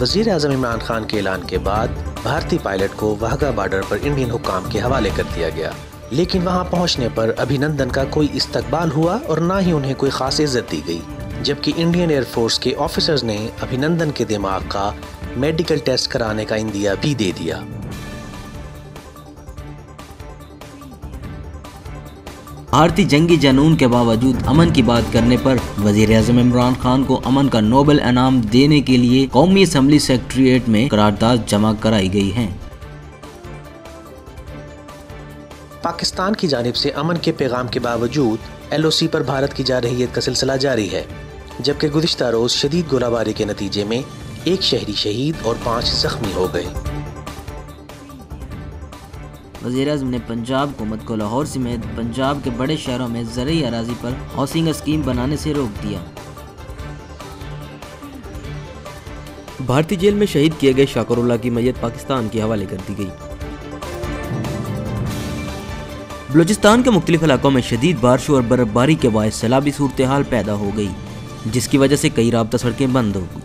वज़ीर आज़म इमरान खान के ऐलान के बाद भारतीय पायलट को वाघा बॉर्डर पर इंडियन हुक्काम के हवाले कर दिया गया, लेकिन वहां पहुंचने पर अभिनंदन का कोई इस्तकबाल हुआ और ना ही उन्हें कोई खास इज्जत दी गई, जबकि इंडियन एयरफोर्स के ऑफिसर्स ने अभिनंदन के दिमाग का मेडिकल टेस्ट कराने का इंदिया भी दे दिया। भारतीय जंगी जनून के बावजूद अमन की बात करने पर वज़ीर-ए-आज़म इमरान खान को अमन का नोबेल इनाम देने के लिए कौमी असम्बली सेक्रेटेरिएट में करारदाद जमा कराई गई है। पाकिस्तान की जानिब से अमन के पैगाम के बावजूद LOC पर भारत की जारहियत का सिलसिला जारी है, जबकि गुज़िश्ता रोज शदीद गोलाबारी के नतीजे में एक शहरी शहीद और 5 जख्मी हो गए। वज़ीर-ए-आज़म ने पंजाब हुकूमत को लाहौर समेत पंजाब के बड़े शहरों में ज़रई अराज़ी पर हाउसिंग स्कीम बनाने से रोक दिया। भारतीय जेल में शहीद किए गए शाकरुल्लाह की मैयत पाकिस्तान के हवाले कर दी गई। बलूचिस्तान के मुख्तलिफ इलाकों में शदीद बारिश और बर्फबारी के बायस सैलाबी सूरत हाल पैदा हो गई, जिसकी वजह से कई राब्ता सड़कें बंद हो गई।